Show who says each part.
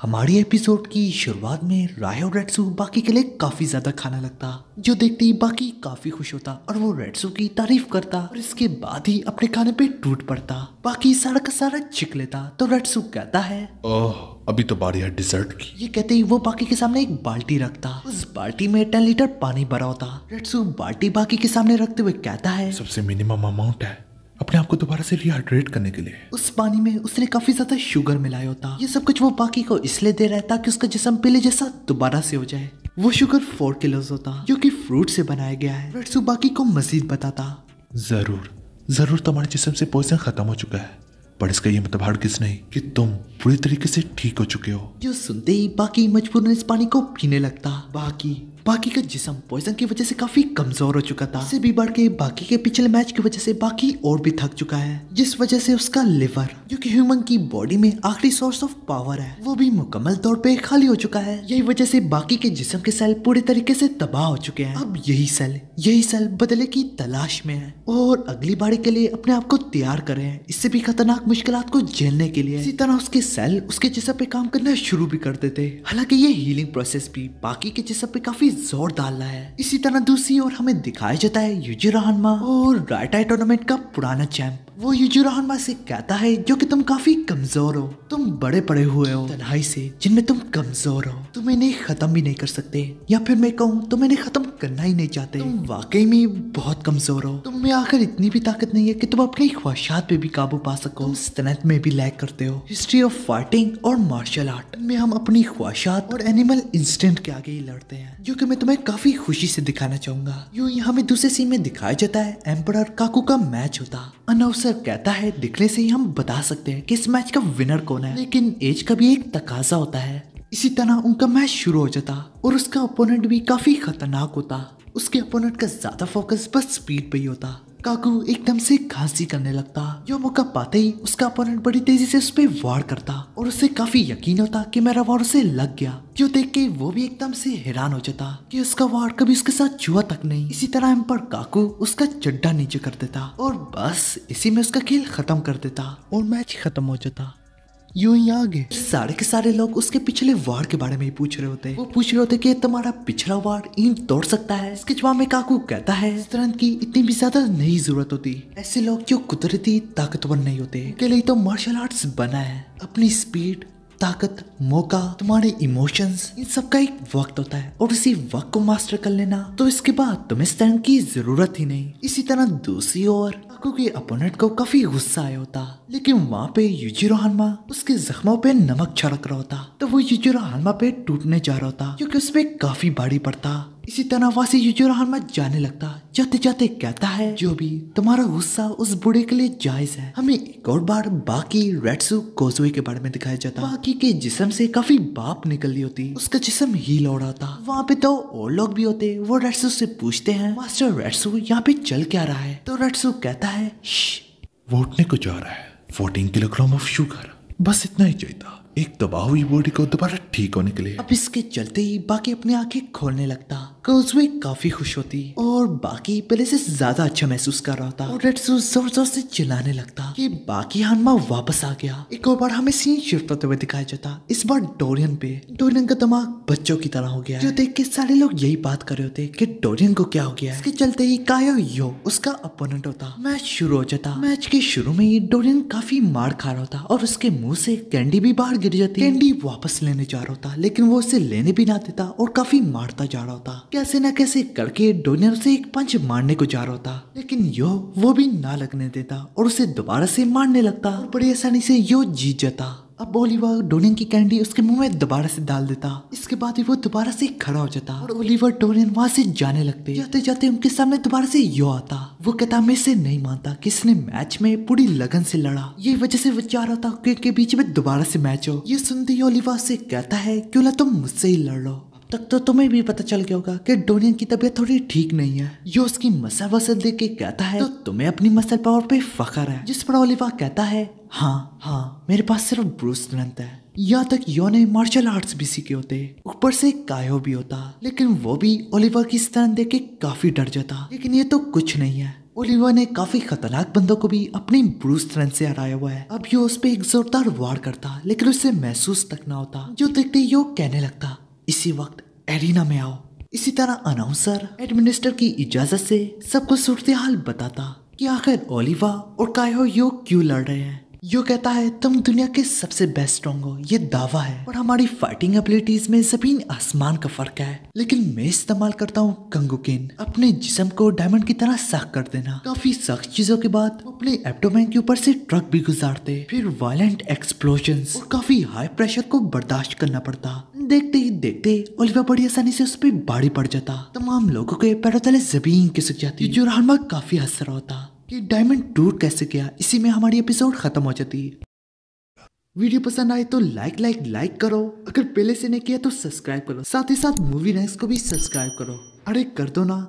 Speaker 1: हमारी एपिसोड की शुरुआत में राय और रेट्सू बाकी के लिए काफी ज्यादा खाना लगता, जो देखते ही बाकी काफी खुश होता और वो रेट्सू की तारीफ करता और इसके बाद ही अपने खाने पे टूट पड़ता। बाकी सारा का सारा चिक लेता तो रेट्सू कहता है,
Speaker 2: ओह, अभी तो बारी है डिजर्ट की।
Speaker 1: ये कहते ही वो बाकी के सामने एक बाल्टी रखता। उस बाल्टी में 10 लीटर पानी भरा होता। रेट्सू बाल्टी बाकी के सामने रखते हुए कहता है,
Speaker 2: सबसे मिनिमम अमाउंट है अपने आप को दोबारा से रिहाइड्रेट करने के लिए।
Speaker 1: उस पानी में उसने काफी ज्यादा शुगर मिलाया होता। ये सब कुछ वो बाकी को इसलिए दे रहा है ताकि उसका जिस्म पहले जैसा दोबारा से हो जाए। वो शुगर 4 किलोज होता जो कि फ्रूट से बनाया गया है। रेट्सू बाकी को मजीद बताता,
Speaker 2: जरूर तुम्हारे जिस्म से पॉइजन खत्म हो चुका है, पर इसका ये मतलब हरगिज नहीं कि तुम पूरी तरीके से ठीक हो चुके हो।
Speaker 1: जो सुनते ही बाकी मजबूरन इस पानी को पीने लगता। बाकी का जिस्म पॉइजन की वजह से काफी कमजोर हो चुका था। इससे भी बढ़ के बाकी के पिछले मैच की वजह से बाकी और भी थक चुका है, जिस वजह से उसका लिवर, जो कि ह्यूमन की बॉडी में आखिरी सोर्स ऑफ पावर है, वो भी मुकम्मल तौर पे खाली हो चुका है। यही वजह से बाकी के जिस्म के सेल पूरी तरीके से तबाह हो चुके हैं। अब यही सेल बदले की तलाश में है और अगली बारी के लिए अपने आप को तैयार कर रहे हैं, इससे भी खतरनाक मुश्किलात को झेलने के लिए। इसी तरह उसके सेल उसके जिस्म पे काम करना शुरू भी कर देते। हालांकि ये हीलिंग प्रोसेस भी बाकी के जिस्म पे काफी जोर डाल रहा है। इसी तरह दूसरी ओर हमें दिखाया जाता है यूजिरो हानमा और राइटाई टूर्नामेंट का पुराना चैंप। वो यूजिरो हानमा से कहता है, जो कि तुम काफी कमजोर हो, तुम बड़े पड़े हुए हो तन्हाई से, जिनमें तुम कमजोर हो, तुम इन्हें खत्म भी नहीं कर सकते, या फिर मैं कहूँ तुम इन्हें खत्म करना ही नहीं चाहते। तुम वाकई में बहुत कमजोर हो। तुम में आखिर इतनी भी ताकत नहीं है कि तुम अपनी ख्वाहिशात पे भी काबू पा सको। तुम स्ट्रेंथ में भी लैग करते हो। हिस्ट्री ऑफ फाइटिंग और मार्शल आर्ट में हम अपनी ख्वाहिशात और एनिमल इंस्टिंक्ट के आगे ही लड़ते हैं, जो कि मैं तुम्हें काफी खुशी से दिखाना चाहूंगा। यूं ही हमें दूसरे सीन में दिखाया जाता है एम्परर काकू का मैच होता। अनाउंसर कहता है, दिखने से ही हम बता सकते हैं कि इस मैच का विनर कौन है, लेकिन एज का भी एक तकाजा होता है। इसी तरह उनका मैच शुरू हो जाता और उसका ओपोनेंट भी काफी खतरनाक होता। उसके ओपोनेंट का ज्यादा फोकस बस स्पीड पे ही होता। काकू एकदम से खांसी करने लगता। जो मौका पाते ही उसका ओपोनेंट बड़ी तेजी से उस पे वार करता और उसे काफी यकीन होता कि मेरा वार उसे लग गया। जो देख के वो भी एकदम से हैरान हो जाता कि उसका वार कभी उसके साथ छुआ तक नहीं। इसी तरह एम्पर काकू उसका चड्डा नीचे कर देता और बस इसी में उसका खेल खत्म कर देता और मैच खत्म हो जाता। यूं ही आगे सारे के सारे लोग उसके पिछले वार के बारे में ही पूछ रहे होते। वो पूछ रहे होते कि तुम्हारा पिछला वार ईंट तोड़ सकता है। इसके जवाब में काकू कहता है, स्ट्रेंथ की इतनी भी ज्यादा नहीं जरूरत होती। ऐसे लोग जो कुदरती ताकतवर नहीं होते, के लिए तो मार्शल आर्ट्स बना है। अपनी स्पीड, ताकत, मौका, तुम्हारे इमोशंस, इन सब का एक वक्त होता है और इसी वक्त को मास्टर कर लेना तो इसके बाद तुम्हें स्ट्रेंथ की जरूरत ही नहीं। इसी तरह दूसरी ओर काकू के अपोनेंट को काफी गुस्सा आया होता, लेकिन वहाँ पे यूजिरो हानमा उसके जख्मों पे नमक छिड़क रहा होता, तो वो यूजिरो हानमा पे टूटने जा रहा होता क्योंकि उसपे काफी भारी पड़ता। इसी तरह वहाँ से यूजिरो हानमा जाने लगता। जाते जाते कहता है, जो भी तुम्हारा गुस्सा उस बूढ़े के लिए जायज है। हमें एक और बार बाकी रेट्सू कोज़ुए के बारे में दिखाया जाता। बाकी के जिस्म से काफी भाप निकल रही होती, उसका जिस्म हील हो रहा था। वहाँ पे तो और लोग भी होते। वो रेट्सू से पूछते हैं, मास्टर रेट्सू यहाँ पे चल क्या रहा है? तो रेट्सू कहता है,
Speaker 2: वो उठने को जा रहा है 14 किलोग्राम ऑफ शुगर, बस इतना ही चाहिए था एक दबा हुई बॉडी को दोबारा ठीक होने के लिए।
Speaker 1: अब इसके चलते ही बाकी अपनी आंखें खोलने लगता। कोज़ुए काफी खुश होती और बाकी पहले से ज्यादा अच्छा महसूस कर रहा था और रेट्सू जोर जोर से चिल्लाने लगता कि बाकी हानमा वापस आ गया। एक और बार हमें सीन शिफ्ट होते हुए दिखाया जाता, इस बार डोरियन पे। डोरियन का दिमाग बच्चों की तरह हो गया, जो देख के सारे लोग यही बात कर रहे होते कि डोरियन को क्या हो गया। इसके चलते ही कायो यो उसका अपोनेंट होता। मैच शुरू हो जाता। मैच के शुरू में ही डोरियन काफी मार खा रहा होता और उसके मुंह से कैंडी भी बाहर गिर जाती। कैंडी वापस लेने जा रहा होता, लेकिन वो उसे लेने भी ना देता और काफी मारता जा रहा होता। कैसे ना कैसे करके डोरियन उसे एक पंच मारने को जा रहा होता, लेकिन यो वो भी ना लगने देता और उसे दोबारा से मारने लगता और बड़ी आसानी से यो जीत जाता। अब ओलिवर डोरियन की कैंडी उसके मुंह में दोबारा से डाल देता। इसके बाद ही वो दोबारा से खड़ा हो जाता और ओलिवर डोरियन वहां से जाने लगते। जाते जाते उनके सामने दोबारा से यो आता। वो कहता, मैं इसे नहीं मानता कि इसने मैच में पूरी लगन से लड़ा, यही वजह से वो चाह रहा था कि उनके बीच में दोबारा से मैच हो। ये सुनते ही ओलिवर से कहता है, क्यों ना तुम मुझसे ही लड़ लो। तक तो तुम्हें भी पता चल गया होगा कि डोरियन की तबीयत थोड़ी ठीक नहीं है। यो उसकी मसल वसल देख के कहता है, तो तुम्हें अपनी मसल पावर पे फख्र है? जिस पर ओलिवर कहता है, हाँ मेरे पास सिर्फ ब्रूस स्ट्रेंथ है। यहाँ तक यो ने मार्शल आर्ट्स भी सीखे होते, ऊपर से कायो भी होता, लेकिन वो भी ओलिवर की स्ट्रेंथ देख के काफी डर जाता। लेकिन ये तो कुछ नहीं है, ओलिवा ने काफी खतरनाक बंदों को भी अपनी ब्रूस स्ट्रेंथ से हराया हुआ है। अब यो उस पे एक जोरदार वार करता, लेकिन उसे महसूस तक ना होता। जो देखते ही यो कहने लगता, इसी वक्त एरिना में आओ। इसी तरह अनाउंसर एडमिनिस्टर की इजाजत से सबको सूरत हाल बताता कि आखिर ओलिवा और कायो यो क्यों लड़ रहे हैं। यो कहता है तुम दुनिया के सबसे बेस्ट स्ट्रॉन्ग हो, ये दावा है, और हमारी फाइटिंग एबिलिटीज में जमीन आसमान का फर्क है। लेकिन मैं इस्तेमाल करता हूँ कंगुकिन, अपने जिस्म को डायमंड की तरह सख्त कर देना। काफी सख्त चीजों के बाद अपने एब्डोमेन के ऊपर से ट्रक भी गुजारते, फिर वायलेंट एक्सप्लोजन्स और काफी हाई प्रेशर को बर्दाश्त करना पड़ता। देखते ही देखते ओलिवा बड़ी आसानी से उस पर भारी पड़ जाता। तमाम लोगों के पैरों तले जमीन खिसक जाती। जो रहनमा काफी हंस रहा होता कि डायमंड टूट कैसे गया। इसी में हमारी एपिसोड खत्म हो जाती। वीडियो पसंद आए तो लाइक करो। अगर पहले से नहीं किया तो सब्सक्राइब करो। साथ ही साथ मूवी नेक्स्ट को भी सब्सक्राइब करो। अरे कर दो ना।